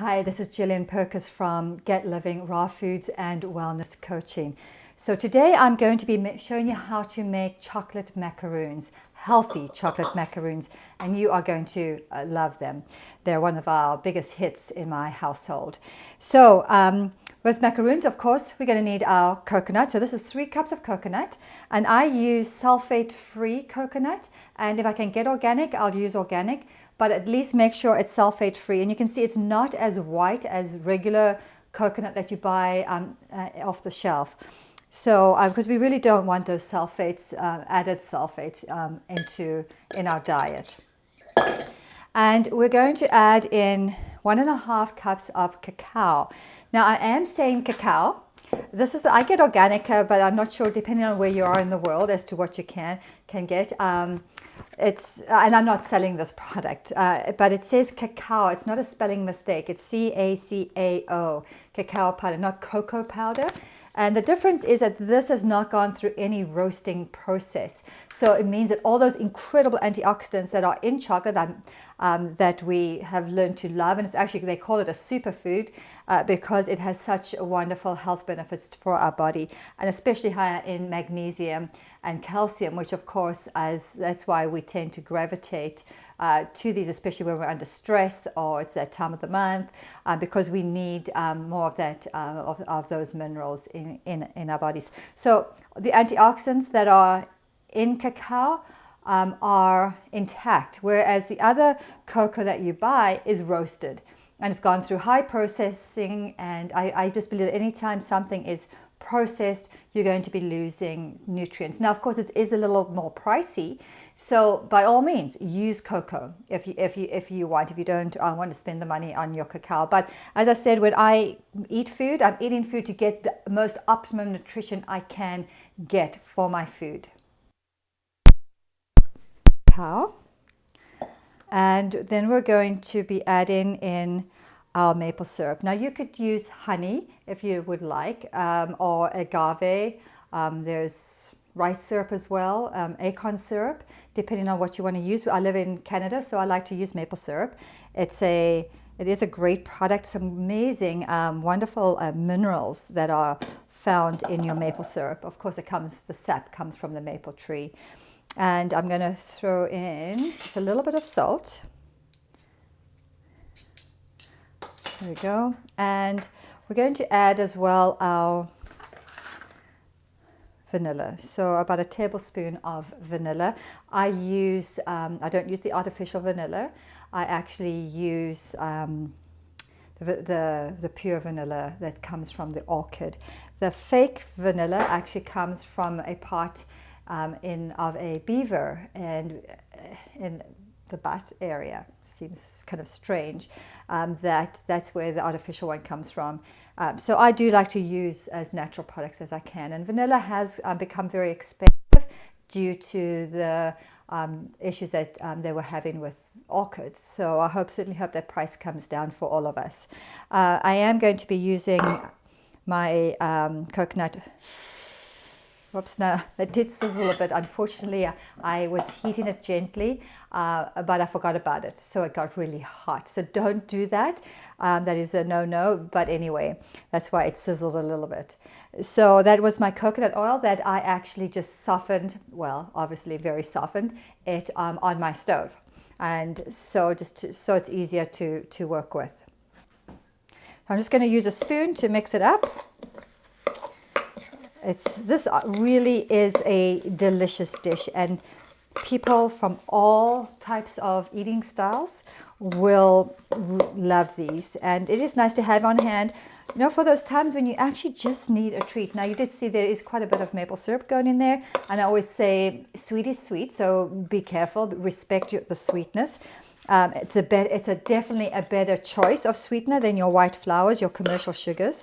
Hi, this is Gillian Perkins from Get Living Raw Foods and Wellness Coaching. So today I'm going to be showing you how to make chocolate macaroons, healthy chocolate macaroons, and you are going to love them. They're one of our biggest hits in my household. So with macaroons, of course, we're going to need our coconut. So this is 3 cups of coconut, and I use sulfate-free coconut. And if I can get organic, I'll use organic, but at least make sure it's sulfate-free. And you can see it's not as white as regular coconut that you buy off the shelf. So, because we really don't want those sulfates, added sulfates in our diet. And we're going to add in 1.5 cups of cacao. Now I am saying cacao. I get organic, but I'm not sure, depending on where you are in the world, as to what you can get. And I'm not selling this product, but it says cacao. It's not a spelling mistake. It's C-A-C-A-O, cacao powder, not cocoa powder. And the difference is that this has not gone through any roasting process. So it means that all those incredible antioxidants that are in chocolate that we have learned to love, and it's actually, they call it a superfood because it has such wonderful health benefits for our body, and especially higher in magnesium and calcium, which of course, that's why we tend to gravitate to these, especially when we're under stress or it's that time of the month, because we need more of that of those minerals in our bodies. So the antioxidants that are in cacao are intact, whereas the other cocoa that you buy is roasted and it's gone through high processing. And I just believe that anytime something is processed, you're going to be losing nutrients. Now, of course, it is a little more pricey, so by all means use cocoa if you want. If you don't want to spend the money on your cacao. But as I said, when I eat food, I'm eating food to get the most optimum nutrition I can get for my food. Cacao, and then we're going to be adding in our maple syrup. Now you could use honey if you would like, or agave. There's rice syrup as well, acorn syrup, depending on what you want to use. I live in Canada, so I like to use maple syrup. It is a great product. Some amazing, wonderful minerals that are found in your maple syrup. Of course, the sap comes from the maple tree. And I'm going to throw in just a little bit of salt. There we go. And we're going to add as well our vanilla. So about a tablespoon of vanilla. I don't use the artificial vanilla. I actually use the pure vanilla that comes from the orchid. The fake vanilla actually comes from a part of a beaver, and in the butt area. Seems kind of strange. That's where the artificial one comes from. So I do like to use as natural products as I can. And vanilla has become very expensive due to the issues that they were having with orchids. So I certainly hope that price comes down for all of us. I am going to be using my coconut. Whoops, no, it did sizzle a bit. Unfortunately, I was heating it gently, but I forgot about it. So it got really hot. So don't do that. That is a no-no. But anyway, that's why it sizzled a little bit. So that was my coconut oil that I actually just softened, well, obviously very softened it on my stove. And so so it's easier to work with. I'm just going to use a spoon to mix it up. This really is a delicious dish, and people from all types of eating styles will love these. And it is nice to have on hand, for those times when you actually just need a treat. Now you did see there is quite a bit of maple syrup going in there, and I always say sweet is sweet, so be careful, respect the sweetness. It's definitely a better choice of sweetener than your white flours, your commercial sugars.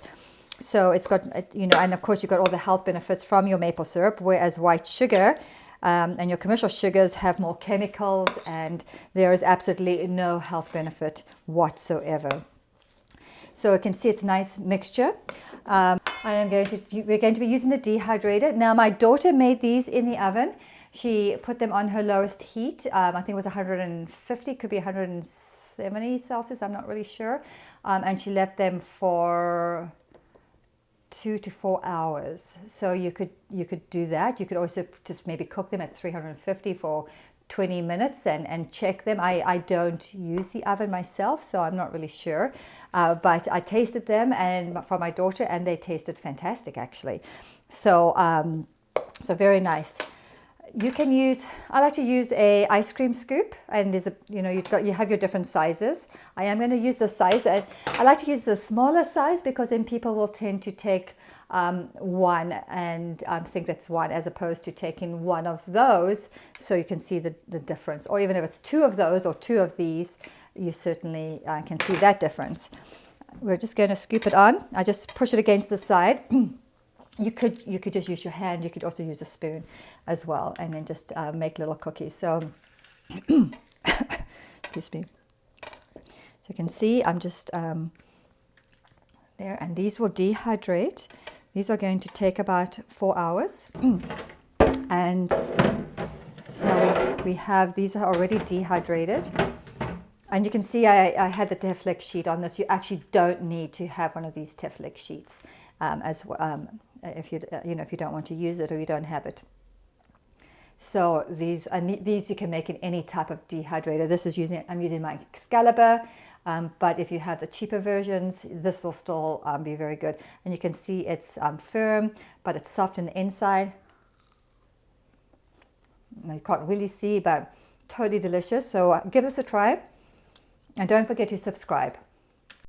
So it's got, and of course you've got all the health benefits from your maple syrup, whereas white sugar and your commercial sugars have more chemicals, and there is absolutely no health benefit whatsoever. So you can see it's a nice mixture. We're going to be using the dehydrator. Now my daughter made these in the oven. She put them on her lowest heat. I think it was 150, could be 160. 70 Celsius, I'm not really sure. And she left them for 2 to 4 hours. So you could do that. You could also just maybe cook them at 350 for 20 minutes and check them. I don't use the oven myself, so I'm not really sure. But I tasted them and from my daughter, and they tasted fantastic actually. So so very nice. You can use, I like to use a ice cream scoop, and there's a, you have your different sizes. I am going to use the size, and I like to use the smaller size because then people will tend to take one and think that's one, as opposed to taking one of those, so you can see the difference. Or even if it's two of those or two of these, you certainly can see that difference. We're just going to scoop it on. I just push it against the side. You could just use your hand. You could also use a spoon as well, and then just make little cookies. So, excuse me. So you can see I'm just there, and these will dehydrate. These are going to take about 4 hours, and now we have, these are already dehydrated. And you can see I had the Teflon sheet on this. You actually don't need to have one of these Teflon sheets if you don't want to use it or you don't have it. So these you can make in any type of dehydrator. I'm using my Excalibur, but if you have the cheaper versions, this will still be very good. And you can see it's firm, but it's soft in the inside. You can't really see, but totally delicious. So give this a try. And don't forget to subscribe.